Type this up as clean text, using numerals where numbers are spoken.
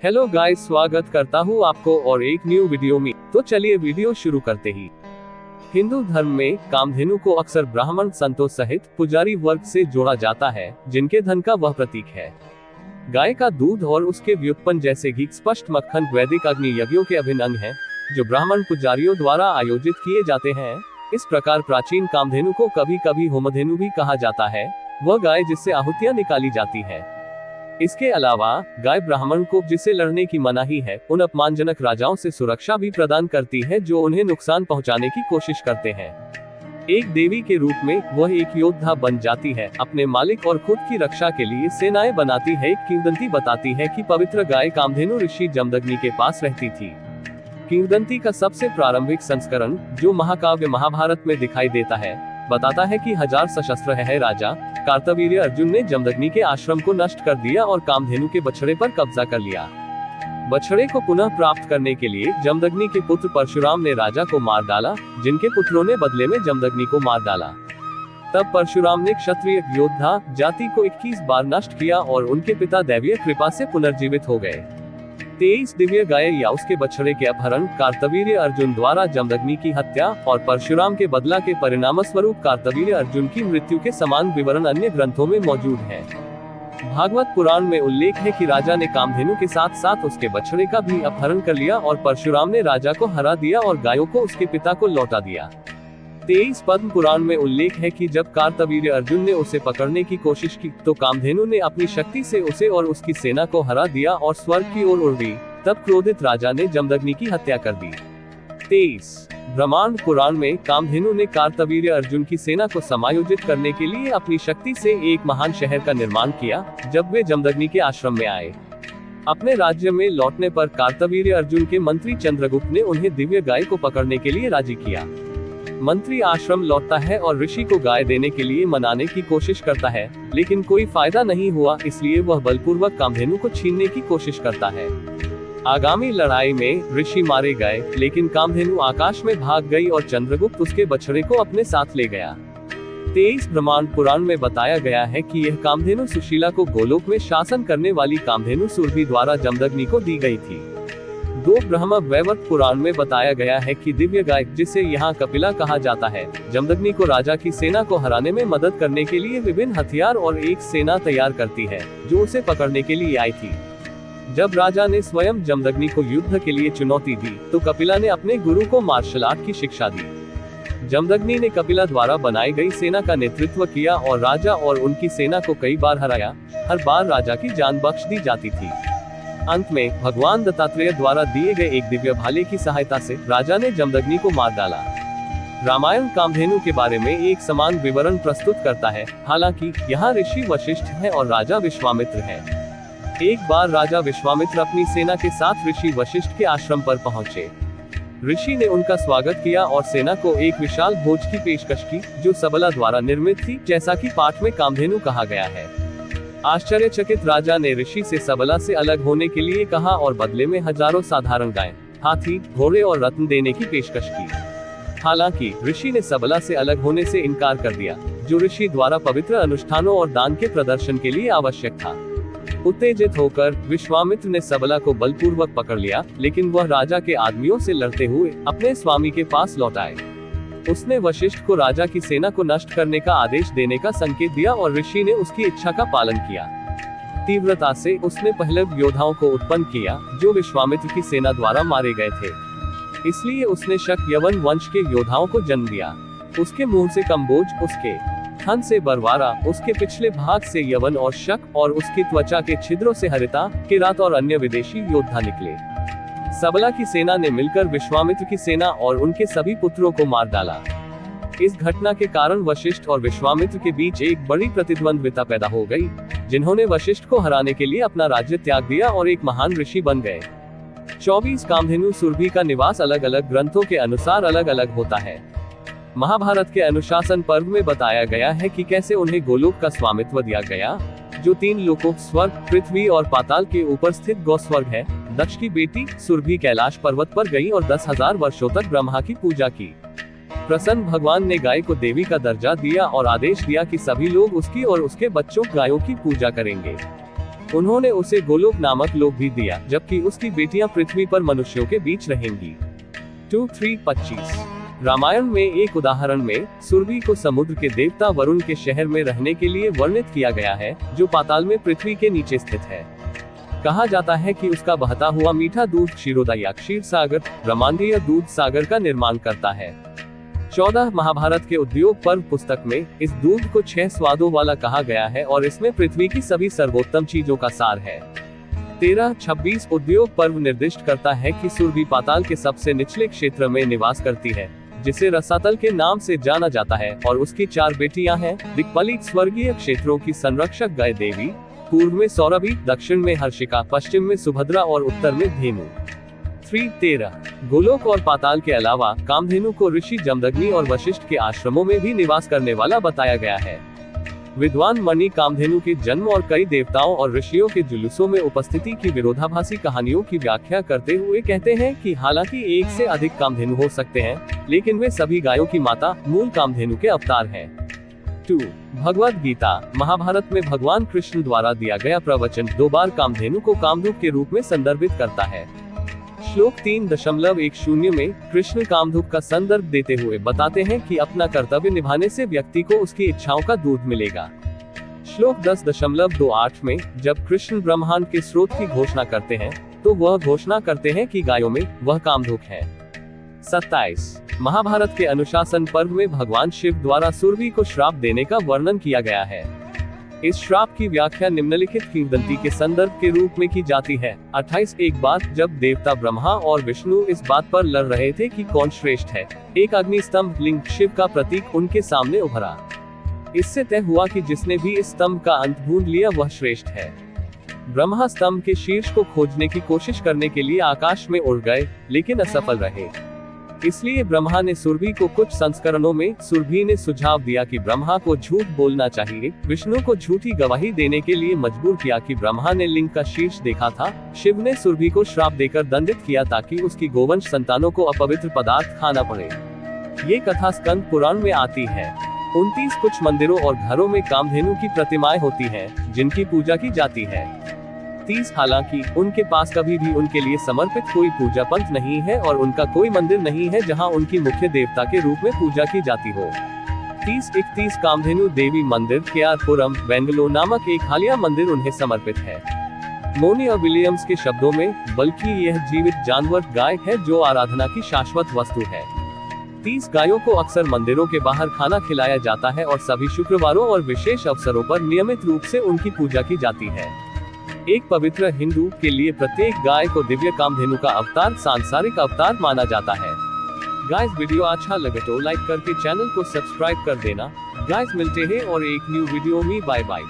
Hello guys, स्वागत करता हूँ आपको और एक न्यू वीडियो में। तो चलिए वीडियो शुरू करते ही। हिंदू धर्म में कामधेनु को अक्सर ब्राह्मण संतों सहित पुजारी वर्ग से जोड़ा जाता है, जिनके धन का वह प्रतीक है। गाय का दूध और उसके व्युत्पन्न जैसे घी, स्पष्ट मक्खन वैदिक अग्नि यज्ञों के अभिन्न अंग हैं, जो ब्राह्मण पुजारियों द्वारा आयोजित किए जाते हैं। इस प्रकार प्राचीन कामधेनु को कभी कभी होमधेनु भी कहा जाता है, वह गाय जिससे आहुतियां निकाली जाती है। इसके अलावा गाय ब्राह्मण को जिसे लड़ने की मनाही है, उन अपमानजनक राजाओं से सुरक्षा भी प्रदान करती है जो उन्हें नुकसान पहुंचाने की कोशिश करते हैं। एक देवी के रूप में वह एक योद्धा बन जाती है, अपने मालिक और खुद की रक्षा के लिए सेनाएं बनाती है। एक किंवदंती बताती है कि पवित्र गाय कामधेनु ऋषि जमदग्नि के पास रहती थी। किंवदंती का सबसे प्रारंभिक संस्करण, जो महाकाव्य महाभारत में दिखाई देता है, बताता है कि 1000 सशस्त्र है राजा कार्तवीर्य अर्जुन ने जमदग्नि के आश्रम को नष्ट कर दिया और कामधेनु के बछड़े पर कब्जा कर लिया। बछड़े को पुनः प्राप्त करने के लिए जमदग्नि के पुत्र परशुराम ने राजा को मार डाला, जिनके पुत्रों ने बदले में जमदग्नि को मार डाला। तब परशुराम ने क्षत्रिय योद्धा जाति को 21 बार नष्ट किया और उनके पिता दैवीय कृपा से पुनर्जीवित हो गए। 23 दिव्य गाय या उसके बछड़े के अपहरण, कार्तवीर्य अर्जुन द्वारा जमदग्नि की हत्या और परशुराम के बदला के परिणाम स्वरूप कार्तवीर्य अर्जुन की मृत्यु के समान विवरण अन्य ग्रंथों में मौजूद है। भागवत पुराण में उल्लेख है कि राजा ने कामधेनु के साथ साथ उसके बछड़े का भी अपहरण कर लिया और परशुराम ने राजा को हरा दिया और गायों को उसके पिता को लौटा दिया। 23 पद्म पुराण में उल्लेख है कि जब कार्तवीर्य अर्जुन ने उसे पकड़ने की कोशिश की तो कामधेनु ने अपनी शक्ति से उसे और उसकी सेना को हरा दिया और स्वर्ग की ओर उड़ गई। तब क्रोधित राजा ने जमदग्नि की हत्या कर दी। 23 ब्रह्मांड पुराण में कामधेनु ने कार्तवीर्य अर्जुन की सेना को समायोजित करने के लिए अपनी शक्ति से एक महान शहर का निर्माण किया। जब वे जमदग्नि के आश्रम में आए, अपने राज्य में लौटने पर कार्तवीर्य अर्जुन के मंत्री चंद्रगुप्त ने उन्हें दिव्य गाय को पकड़ने के लिए राजी किया। मंत्री आश्रम लौटता है और ऋषि को गाय देने के लिए मनाने की कोशिश करता है, लेकिन कोई फायदा नहीं हुआ, इसलिए वह बलपूर्वक कामधेनु को छीनने की कोशिश करता है। आगामी लड़ाई में ऋषि मारे गए, लेकिन कामधेनु आकाश में भाग गई और चंद्रगुप्त उसके बछड़े को अपने साथ ले गया। 23 ब्रह्मांड पुराण में बताया गया है कि यह कामधेनु सुशीला को गोलोक में शासन करने वाली कामधेनु सुरभि द्वारा जमदग्नि को दी गई थी। 2 ब्रह्म वैवर्त पुराण में बताया गया है कि दिव्य गाय, जिसे यहाँ कपिला कहा जाता है, जमदग्नि को राजा की सेना को हराने में मदद करने के लिए विभिन्न हथियार और एक सेना तैयार करती है, जो उसे पकड़ने के लिए आई थी। जब राजा ने स्वयं जमदग्नि को युद्ध के लिए चुनौती दी, तो कपिला ने अपने गुरु को मार्शल आर्ट की शिक्षा दी। जमदग्नि ने कपिला द्वारा बनाई गई सेना का नेतृत्व किया और राजा और उनकी सेना को कई बार हराया। हर बार राजा की जान बख्श दी जाती थी। अंत में भगवान दत्तात्रेय द्वारा दिए गए एक दिव्य भाले की सहायता से राजा ने जमदग्नि को मार डाला। रामायण कामधेनु के बारे में एक समान विवरण प्रस्तुत करता है, हालांकि यहाँ ऋषि वशिष्ठ है और राजा विश्वामित्र है। एक बार राजा विश्वामित्र अपनी सेना के साथ ऋषि वशिष्ठ के आश्रम पर पहुंचे। ऋषि ने उनका स्वागत किया और सेना को एक विशाल भोज की पेशकश की, जो सबला द्वारा निर्मित थी, जैसा कि पाठ में कामधेनु कहा गया है। आश्चर्यचकित राजा ने ऋषि से सबला से अलग होने के लिए कहा और बदले में हजारों साधारण गाय, हाथी, घोड़े और रत्न देने की पेशकश की। हालांकि ऋषि ने सबला से अलग होने से इनकार कर दिया, जो ऋषि द्वारा पवित्र अनुष्ठानों और दान के प्रदर्शन के लिए आवश्यक था। उत्तेजित होकर विश्वामित्र ने सबला को बलपूर्वक पकड़ लिया, लेकिन वह राजा के आदमियों से लड़ते हुए अपने स्वामी के पास लौट आए। उसने वशिष्ठ को राजा की सेना को नष्ट करने का आदेश देने का संकेत दिया और ऋषि ने उसकी इच्छा का पालन किया। तीव्रता से उसने पहलव योद्धाओं को उत्पन्न किया, जो विश्वामित्र की सेना द्वारा मारे गए थे। इसलिए उसने शक यवन वंश के योद्धाओं को जन्म दिया। उसके मुंह से कंबोज, उसके थन से बरवारा, उसके पिछले भाग से यवन और शक, और उसकी त्वचा के छिद्रों से हरिता, किरात और अन्य विदेशी योद्धा निकले। सबला की सेना ने मिलकर विश्वामित्र की सेना और उनके सभी पुत्रों को मार डाला। इस घटना के कारण वशिष्ठ और विश्वामित्र के बीच एक बड़ी प्रतिद्वंद्विता पैदा हो गई, जिन्होंने वशिष्ठ को हराने के लिए अपना राज्य त्याग दिया और एक महान ऋषि बन गए। 24 कामधेनु सुरभि का निवास अलग अलग ग्रंथों के अनुसार अलग अलग होता है। महाभारत के अनुशासन पर्व में बताया गया है कि कैसे उन्हें गोलोक का स्वामित्व दिया गया, जो 3 लोकों स्वर्ग, पृथ्वी और पाताल के ऊपर स्थित गौस्वर्ग है। दक्ष की बेटी सुरभि कैलाश पर्वत पर गई और 10,000 वर्षों तक ब्रह्मा की पूजा की। प्रसन्न भगवान ने गाय को देवी का दर्जा दिया और आदेश दिया कि सभी लोग उसकी और उसके बच्चों गायों की पूजा करेंगे। उन्होंने उसे गोलोक नामक लोक भी दिया, जबकि उसकी बेटियां पृथ्वी पर मनुष्यों के बीच रहेंगी। 2-3-25 रामायण में एक उदाहरण में सुरभि को समुद्र के देवता वरुण के शहर में रहने के लिए वर्णित किया गया है, जो पाताल में पृथ्वी के नीचे स्थित है। कहा जाता है कि उसका बहता हुआ मीठा दूध क्षीरोदय या क्षीर सागर, ब्रह्मांडीय दूध सागर का निर्माण करता है। 14 महाभारत के उद्योग पर्व पुस्तक में इस दूध को 6 स्वादों वाला कहा गया है और इसमें पृथ्वी की सभी सर्वोत्तम चीजों का सार है। 13-26 उद्योग पर्व निर्दिष्ट करता है कि सुरभि पाताल के सबसे निचले क्षेत्र में निवास करती है, जिसे रसातल के नाम से जाना जाता है, और उसकी 4 बेटियां हैं। दिक्पालिक स्वर्गीय क्षेत्रों की संरक्षक गाय देवी, पूर्व में सौरभि, दक्षिण में हर्षिका, पश्चिम में सुभद्रा और उत्तर में धेनु। 3-13 गोलोक और पाताल के अलावा कामधेनु को ऋषि जमदग्नि और वशिष्ठ के आश्रमों में भी निवास करने वाला बताया गया है। विद्वान मणि कामधेनु के जन्म और कई देवताओं और ऋषियों के जुलूसों में उपस्थिति की विरोधाभासी कहानियों की व्याख्या करते हुए कहते हैं कि हालांकि एक से अधिक कामधेनु हो सकते हैं, लेकिन वे सभी गायों की माता मूल कामधेनु के अवतार हैं। 2 भगवद गीता महाभारत में भगवान कृष्ण द्वारा दिया गया प्रवचन 2 बार कामधेनु को कामधुक के रूप में संदर्भित करता है। श्लोक 3.10 में कृष्ण कामधुक का संदर्भ देते हुए बताते हैं कि अपना कर्तव्य निभाने से व्यक्ति को उसकी इच्छाओं का दूध मिलेगा। श्लोक 10.28 में जब कृष्ण ब्रह्मांड के स्रोत की घोषणा करते हैं, तो वह घोषणा करते हैं कि गायों में वह कामधुक है। 27 महाभारत के अनुशासन पर्व में भगवान शिव द्वारा सुरभि को श्राप देने का वर्णन किया गया है। इस श्राप की व्याख्या निम्नलिखित किंवदंती के संदर्भ के रूप में की जाती है। 28 एक बार जब देवता ब्रह्मा और विष्णु इस बात पर लड़ रहे थे कि कौन श्रेष्ठ है, एक अग्नि स्तंभ लिंग शिव का प्रतीक उनके सामने उभरा। इससे तय हुआ कि जिसने भी इस स्तंभ का अंत ढूंढ लिया वह श्रेष्ठ है। ब्रह्मा स्तंभ के शीर्ष को खोजने की कोशिश करने के लिए आकाश में उड़ गए, लेकिन असफल रहे। इसलिए ब्रह्मा ने सुरभि को कुछ संस्करणों में सुरभि ने सुझाव दिया कि ब्रह्मा को झूठ बोलना चाहिए, विष्णु को झूठी गवाही देने के लिए मजबूर किया कि ब्रह्मा ने लिंग का शीर्ष देखा था। शिव ने सुरभि को श्राप देकर दंडित किया ताकि उसकी गोवंश संतानों को अपवित्र पदार्थ खाना पड़े। ये कथा स्कंद पुराण में आती है। 29 कुछ मंदिरों और घरों में कामधेनु की प्रतिमाएं होती हैं, जिनकी पूजा की जाती है। 30 हालांकि उनके पास कभी भी उनके लिए समर्पित कोई पूजा पंथ नहीं है और उनका कोई मंदिर नहीं है जहां उनकी मुख्य देवता के रूप में पूजा की जाती हो। 30-31 कामधेनु देवी मंदिर केआरपुरम, बेंगलोर नामक एक हालिया मंदिर उन्हें समर्पित है। मोनी और विलियम्स के शब्दों में, बल्कि यह जीवित जानवर गाय है जो आराधना की शाश्वत वस्तु है। 30 गायों को अक्सर मंदिरों के बाहर खाना खिलाया जाता है और सभी शुक्रवारों और विशेष अवसरों पर नियमित रूप से उनकी पूजा की जाती है। एक पवित्र हिंदू के लिए प्रत्येक गाय को दिव्य कामधेनु का अवतार, सांसारिक अवतार माना जाता है। गाइस वीडियो अच्छा लगे तो लाइक करके चैनल को सब्सक्राइब कर देना। गाइस मिलते हैं और एक न्यू वीडियो में, बाय बाय।